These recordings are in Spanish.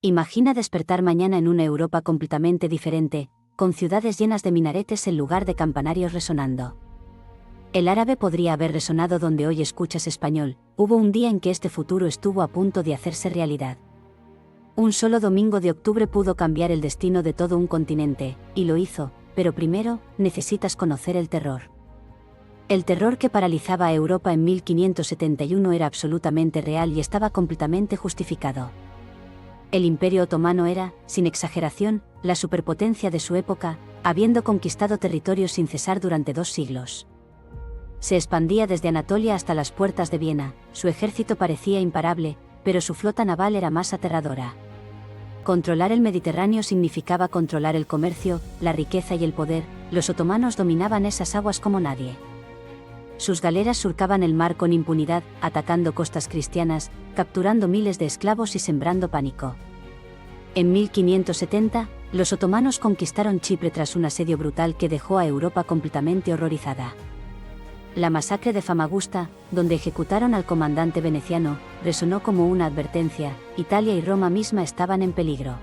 Imagina despertar mañana en una Europa completamente diferente, con ciudades llenas de minaretes en lugar de campanarios resonando. El árabe podría haber resonado donde hoy escuchas español. Hubo un día en que este futuro estuvo a punto de hacerse realidad. Un solo domingo de octubre pudo cambiar el destino de todo un continente, y lo hizo, pero primero, necesitas conocer el terror. El terror que paralizaba a Europa en 1571 era absolutamente real y estaba completamente justificado. El Imperio Otomano era, sin exageración, la superpotencia de su época, habiendo conquistado territorios sin cesar durante 2 siglos. Se expandía desde Anatolia hasta las puertas de Viena, su ejército parecía imparable, pero su flota naval era más aterradora. Controlar el Mediterráneo significaba controlar el comercio, la riqueza y el poder. Los otomanos dominaban esas aguas como nadie. Sus galeras surcaban el mar con impunidad, atacando costas cristianas, capturando miles de esclavos y sembrando pánico. En 1570, los otomanos conquistaron Chipre tras un asedio brutal que dejó a Europa completamente horrorizada. La masacre de Famagusta, donde ejecutaron al comandante veneciano, resonó como una advertencia. Italia y Roma misma estaban en peligro.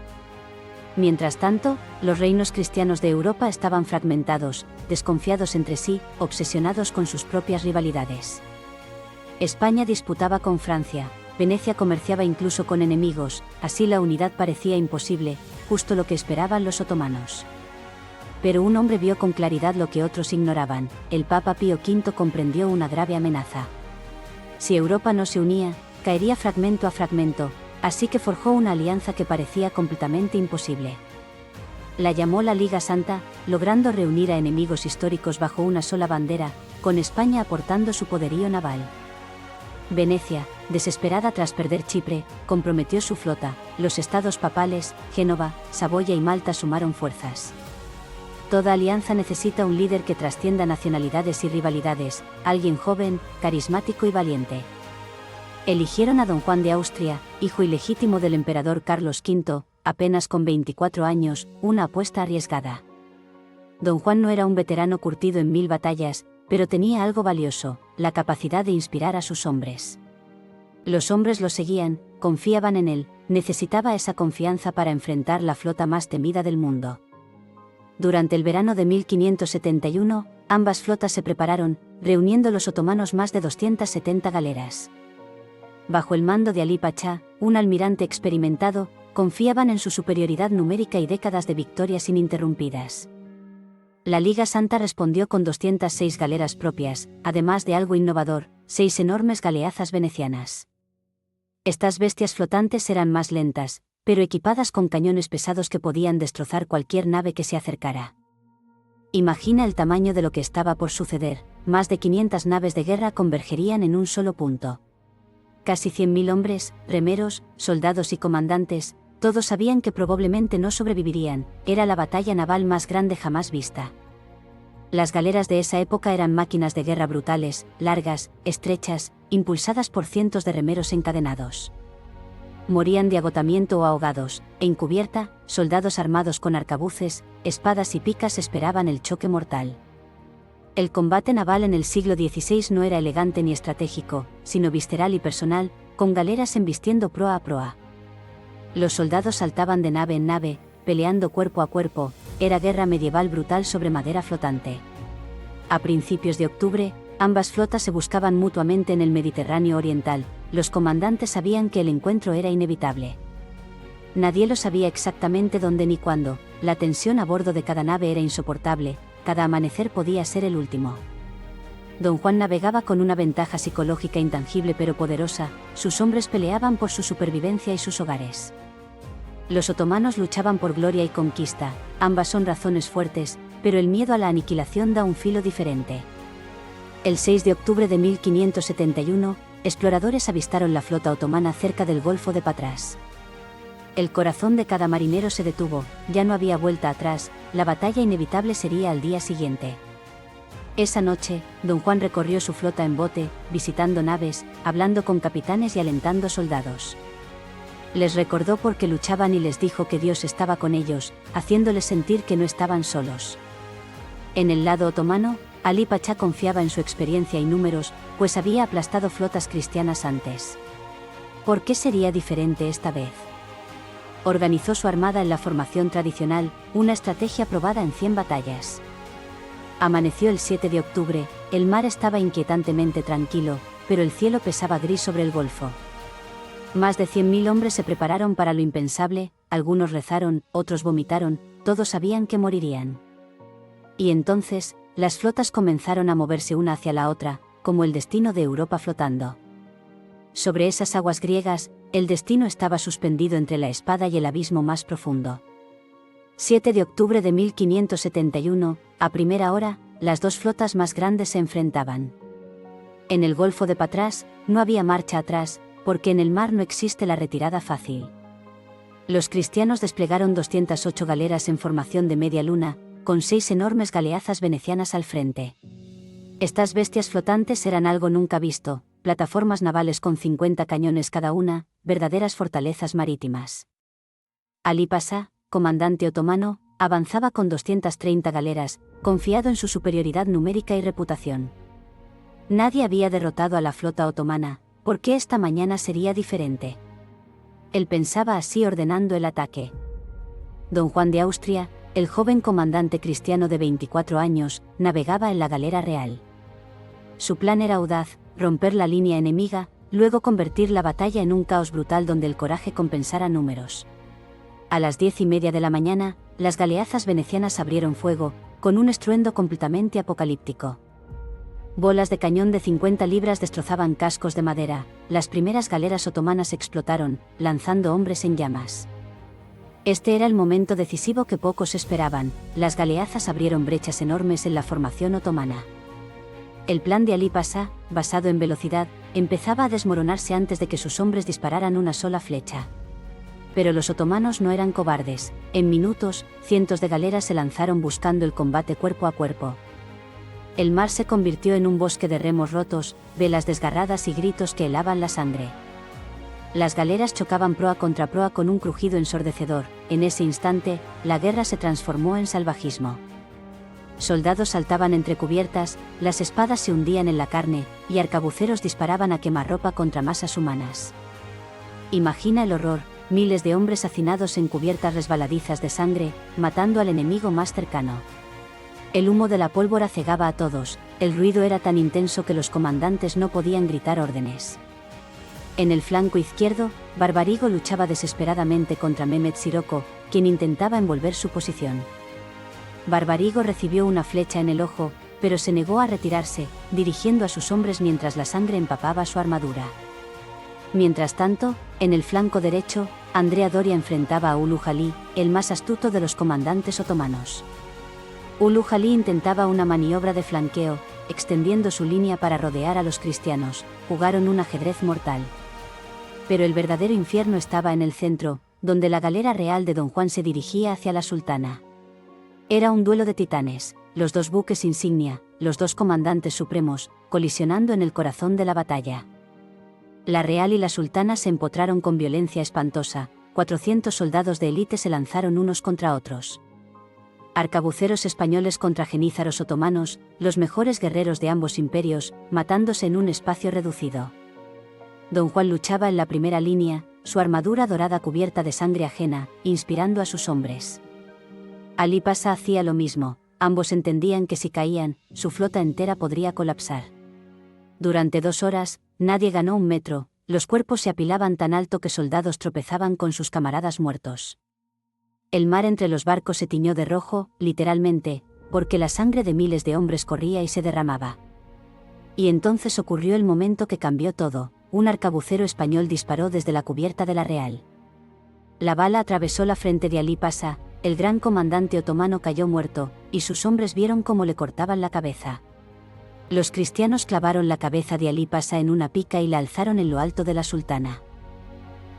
Mientras tanto, los reinos cristianos de Europa estaban fragmentados, desconfiados entre sí, obsesionados con sus propias rivalidades. España disputaba con Francia, Venecia comerciaba incluso con enemigos, así la unidad parecía imposible, justo lo que esperaban los otomanos. Pero un hombre vio con claridad lo que otros ignoraban. El Papa Pío V comprendió una grave amenaza. Si Europa no se unía, caería fragmento a fragmento, así que forjó una alianza que parecía completamente imposible. La llamó la Liga Santa, logrando reunir a enemigos históricos bajo una sola bandera, con España aportando su poderío naval. Venecia, desesperada tras perder Chipre, comprometió su flota. Los estados papales, Génova, Saboya y Malta sumaron fuerzas. Toda alianza necesita un líder que trascienda nacionalidades y rivalidades, alguien joven, carismático y valiente. Eligieron a don Juan de Austria, hijo ilegítimo del emperador Carlos V, apenas con 24 años, una apuesta arriesgada. Don Juan no era un veterano curtido en 1000 batallas, pero tenía algo valioso, la capacidad de inspirar a sus hombres. Los hombres lo seguían, confiaban en él, necesitaba esa confianza para enfrentar la flota más temida del mundo. Durante el verano de 1571, ambas flotas se prepararon, reuniendo los otomanos más de 270 galeras. Bajo el mando de Alí Pachá, un almirante experimentado, confiaban en su superioridad numérica y décadas de victorias ininterrumpidas. La Liga Santa respondió con 206 galeras propias, además de algo innovador, 6 enormes galeazas venecianas. Estas bestias flotantes eran más lentas, pero equipadas con cañones pesados que podían destrozar cualquier nave que se acercara. Imagina el tamaño de lo que estaba por suceder. Más de 500 naves de guerra convergerían en un solo punto. Casi 100.000 hombres, remeros, soldados y comandantes, todos sabían que probablemente no sobrevivirían. Era la batalla naval más grande jamás vista. Las galeras de esa época eran máquinas de guerra brutales, largas, estrechas, impulsadas por cientos de remeros encadenados. Morían de agotamiento o ahogados. En cubierta, soldados armados con arcabuces, espadas y picas esperaban el choque mortal. El combate naval en el siglo XVI no era elegante ni estratégico, sino visceral y personal, con galeras embistiendo proa a proa. Los soldados saltaban de nave en nave, peleando cuerpo a cuerpo. Era guerra medieval brutal sobre madera flotante. A principios de octubre, ambas flotas se buscaban mutuamente en el Mediterráneo oriental. Los comandantes sabían que el encuentro era inevitable. Nadie lo sabía exactamente dónde ni cuándo. La tensión a bordo de cada nave era insoportable. Cada amanecer podía ser el último. Don Juan navegaba con una ventaja psicológica intangible pero poderosa. Sus hombres peleaban por su supervivencia y sus hogares. Los otomanos luchaban por gloria y conquista. Ambas son razones fuertes, pero el miedo a la aniquilación da un filo diferente. El 6 de octubre de 1571, exploradores avistaron la flota otomana cerca del Golfo de Patras. El corazón de cada marinero se detuvo, ya no había vuelta atrás, la batalla inevitable sería al día siguiente. Esa noche, don Juan recorrió su flota en bote, visitando naves, hablando con capitanes y alentando soldados. Les recordó por qué luchaban y les dijo que Dios estaba con ellos, haciéndoles sentir que no estaban solos. En el lado otomano, Alí Pachá confiaba en su experiencia y números, pues había aplastado flotas cristianas antes. ¿Por qué sería diferente esta vez? Organizó su armada en la formación tradicional, una estrategia probada en 100 batallas. Amaneció el 7 de octubre, el mar estaba inquietantemente tranquilo, pero el cielo pesaba gris sobre el golfo. Más de 100.000 hombres se prepararon para lo impensable, algunos rezaron, otros vomitaron, todos sabían que morirían. Y entonces, las flotas comenzaron a moverse una hacia la otra, como el destino de Europa flotando. Sobre esas aguas griegas, el destino estaba suspendido entre la espada y el abismo más profundo. 7 de octubre de 1571, a primera hora, las dos flotas más grandes se enfrentaban. En el Golfo de Patras, no había marcha atrás, porque en el mar no existe la retirada fácil. Los cristianos desplegaron 208 galeras en formación de media luna, con 6 enormes galeazas venecianas al frente. Estas bestias flotantes eran algo nunca visto, plataformas navales con 50 cañones cada una, verdaderas fortalezas marítimas. Alí Pasá, comandante otomano, avanzaba con 230 galeras, confiado en su superioridad numérica y reputación. Nadie había derrotado a la flota otomana, ¿por qué esta mañana sería diferente? Él pensaba así ordenando el ataque. Don Juan de Austria, el joven comandante cristiano de 24 años, navegaba en la galera real. Su plan era audaz, romper la línea enemiga, luego convertir la batalla en un caos brutal donde el coraje compensara números. A las 10:30 de la mañana, las galeazas venecianas abrieron fuego, con un estruendo completamente apocalíptico. Bolas de cañón de 50 libras destrozaban cascos de madera, las primeras galeras otomanas explotaron, lanzando hombres en llamas. Este era el momento decisivo que pocos esperaban, las galeazas abrieron brechas enormes en la formación otomana. El plan de Alí Pasá, basado en velocidad, empezaba a desmoronarse antes de que sus hombres dispararan una sola flecha. Pero los otomanos no eran cobardes, en minutos, cientos de galeras se lanzaron buscando el combate cuerpo a cuerpo. El mar se convirtió en un bosque de remos rotos, velas desgarradas y gritos que helaban la sangre. Las galeras chocaban proa contra proa con un crujido ensordecedor, en ese instante, la guerra se transformó en salvajismo. Soldados saltaban entre cubiertas, las espadas se hundían en la carne, y arcabuceros disparaban a quemarropa contra masas humanas. Imagina el horror, miles de hombres hacinados en cubiertas resbaladizas de sangre, matando al enemigo más cercano. El humo de la pólvora cegaba a todos, el ruido era tan intenso que los comandantes no podían gritar órdenes. En el flanco izquierdo, Barbarigo luchaba desesperadamente contra Mehmed Sirocco, quien intentaba envolver su posición. Barbarigo recibió una flecha en el ojo, pero se negó a retirarse, dirigiendo a sus hombres mientras la sangre empapaba su armadura. Mientras tanto, en el flanco derecho, Andrea Doria enfrentaba a Ulu Jalí, el más astuto de los comandantes otomanos. Ulu Jalí intentaba una maniobra de flanqueo, extendiendo su línea para rodear a los cristianos, jugaron un ajedrez mortal. Pero el verdadero infierno estaba en el centro, donde la galera real de Don Juan se dirigía hacia la sultana. Era un duelo de titanes, los dos buques insignia, los dos comandantes supremos, colisionando en el corazón de la batalla. La real y la sultana se empotraron con violencia espantosa, 400 soldados de élite se lanzaron unos contra otros. Arcabuceros españoles contra genízaros otomanos, los mejores guerreros de ambos imperios, matándose en un espacio reducido. Don Juan luchaba en la primera línea, su armadura dorada cubierta de sangre ajena, inspirando a sus hombres. Alí Pasá hacía lo mismo, ambos entendían que si caían, su flota entera podría colapsar. Durante 2 horas, nadie ganó un metro, los cuerpos se apilaban tan alto que soldados tropezaban con sus camaradas muertos. El mar entre los barcos se tiñó de rojo, literalmente, porque la sangre de miles de hombres corría y se derramaba. Y entonces ocurrió el momento que cambió todo, un arcabucero español disparó desde la cubierta de la Real. La bala atravesó la frente de Alí Pasá, el gran comandante otomano cayó muerto, y sus hombres vieron cómo le cortaban la cabeza. Los cristianos clavaron la cabeza de Alí Pasá en una pica y la alzaron en lo alto de la sultana.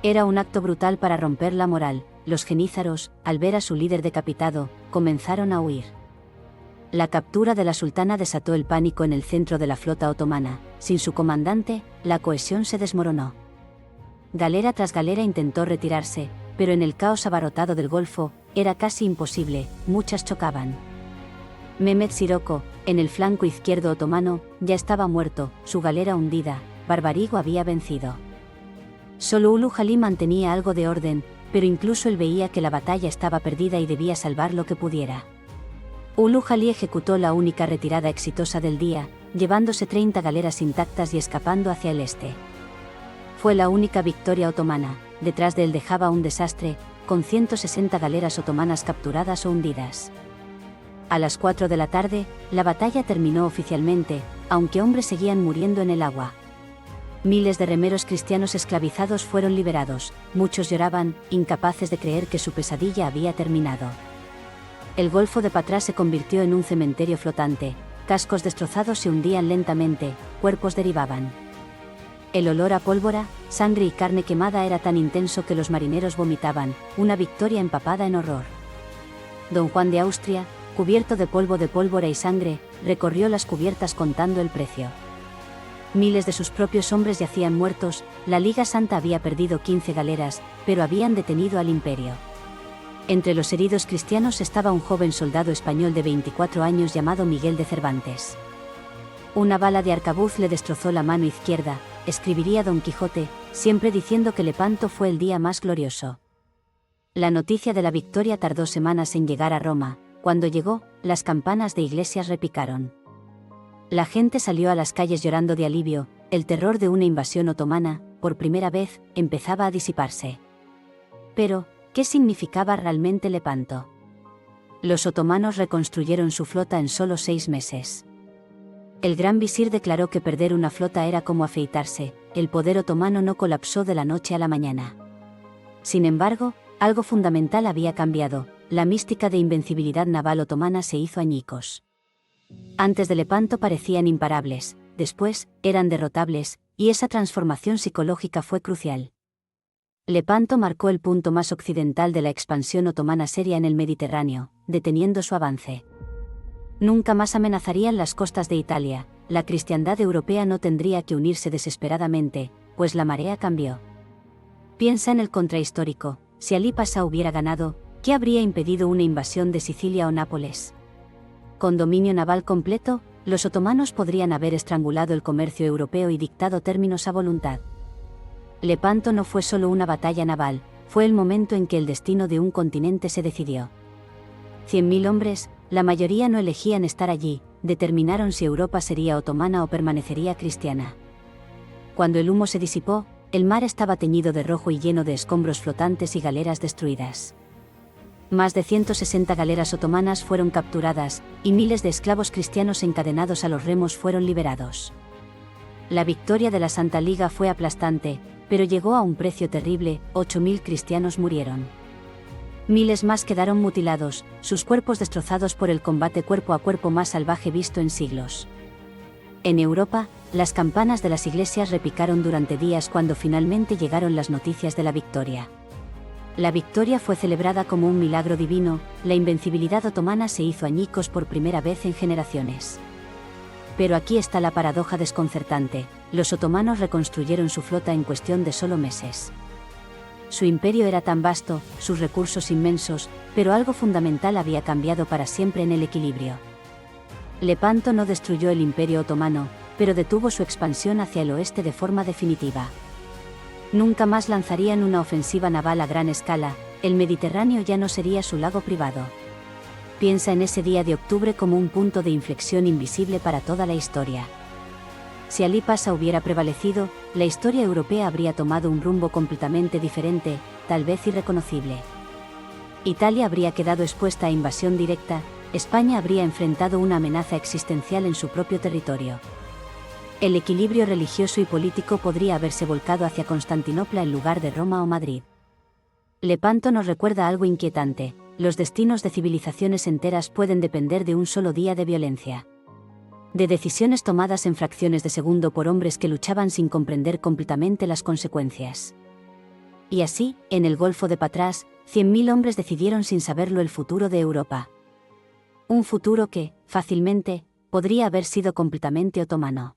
Era un acto brutal para romper la moral, los genízaros, al ver a su líder decapitado, comenzaron a huir. La captura de la sultana desató el pánico en el centro de la flota otomana, sin su comandante, la cohesión se desmoronó. Galera tras galera intentó retirarse, pero en el caos abarrotado del Golfo, era casi imposible, muchas chocaban. Mehmed Sirocco, en el flanco izquierdo otomano, ya estaba muerto, su galera hundida, Barbarigo había vencido. Solo Ulu Jalí mantenía algo de orden, pero incluso él veía que la batalla estaba perdida y debía salvar lo que pudiera. Ulu Jalí ejecutó la única retirada exitosa del día, llevándose 30 galeras intactas y escapando hacia el este. Fue la única victoria otomana. Detrás de él dejaba un desastre, con 160 galeras otomanas capturadas o hundidas. A las 4 de la tarde, la batalla terminó oficialmente, aunque hombres seguían muriendo en el agua. Miles de remeros cristianos esclavizados fueron liberados, muchos lloraban, incapaces de creer que su pesadilla había terminado. El Golfo de Patras se convirtió en un cementerio flotante, cascos destrozados se hundían lentamente, cuerpos derivaban. El olor a pólvora, sangre y carne quemada era tan intenso que los marineros vomitaban, una victoria empapada en horror. Don Juan de Austria, cubierto de pólvora y sangre, recorrió las cubiertas contando el precio. Miles de sus propios hombres yacían muertos, la Liga Santa había perdido 15 galeras, pero habían detenido al imperio. Entre los heridos cristianos estaba un joven soldado español de 24 años llamado Miguel de Cervantes. Una bala de arcabuz le destrozó la mano izquierda, escribiría Don Quijote, siempre diciendo que Lepanto fue el día más glorioso. La noticia de la victoria tardó semanas en llegar a Roma. Cuando llegó, las campanas de iglesias repicaron. La gente salió a las calles llorando de alivio, el terror de una invasión otomana, por primera vez, empezaba a disiparse. Pero, ¿qué significaba realmente Lepanto? Los otomanos reconstruyeron su flota en solo 6 meses. El gran visir declaró que perder una flota era como afeitarse, el poder otomano no colapsó de la noche a la mañana. Sin embargo, algo fundamental había cambiado, la mística de invencibilidad naval otomana se hizo añicos. Antes de Lepanto parecían imparables, después, eran derrotables, y esa transformación psicológica fue crucial. Lepanto marcó el punto más occidental de la expansión otomana seria en el Mediterráneo, deteniendo su avance. Nunca más amenazarían las costas de Italia, la cristiandad europea no tendría que unirse desesperadamente, pues la marea cambió. Piensa en el contrahistórico, si Alí Pasha hubiera ganado, ¿qué habría impedido una invasión de Sicilia o Nápoles? Con dominio naval completo, los otomanos podrían haber estrangulado el comercio europeo y dictado términos a voluntad. Lepanto no fue solo una batalla naval, fue el momento en que el destino de un continente se decidió. 100.000 hombres, la mayoría no elegían estar allí, determinaron si Europa sería otomana o permanecería cristiana. Cuando el humo se disipó, el mar estaba teñido de rojo y lleno de escombros flotantes y galeras destruidas. Más de 160 galeras otomanas fueron capturadas, y miles de esclavos cristianos encadenados a los remos fueron liberados. La victoria de la Santa Liga fue aplastante, pero llegó a un precio terrible, 8.000 cristianos murieron. Miles más quedaron mutilados, sus cuerpos destrozados por el combate cuerpo a cuerpo más salvaje visto en siglos. En Europa, las campanas de las iglesias repicaron durante días cuando finalmente llegaron las noticias de la victoria. La victoria fue celebrada como un milagro divino, la invencibilidad otomana se hizo añicos por primera vez en generaciones. Pero aquí está la paradoja desconcertante, los otomanos reconstruyeron su flota en cuestión de solo meses. Su imperio era tan vasto, sus recursos inmensos, pero algo fundamental había cambiado para siempre en el equilibrio. Lepanto no destruyó el imperio otomano, pero detuvo su expansión hacia el oeste de forma definitiva. Nunca más lanzarían una ofensiva naval a gran escala, el Mediterráneo ya no sería su lago privado. Piensa en ese día de octubre como un punto de inflexión invisible para toda la historia. Si Alí Pasha hubiera prevalecido, la historia europea habría tomado un rumbo completamente diferente, tal vez irreconocible. Italia habría quedado expuesta a invasión directa, España habría enfrentado una amenaza existencial en su propio territorio. El equilibrio religioso y político podría haberse volcado hacia Constantinopla en lugar de Roma o Madrid. Lepanto nos recuerda algo inquietante, los destinos de civilizaciones enteras pueden depender de un solo día de violencia. De decisiones tomadas en fracciones de segundo por hombres que luchaban sin comprender completamente las consecuencias. Y así, en el Golfo de Patras, 100.000 hombres decidieron sin saberlo el futuro de Europa. Un futuro que, fácilmente, podría haber sido completamente otomano.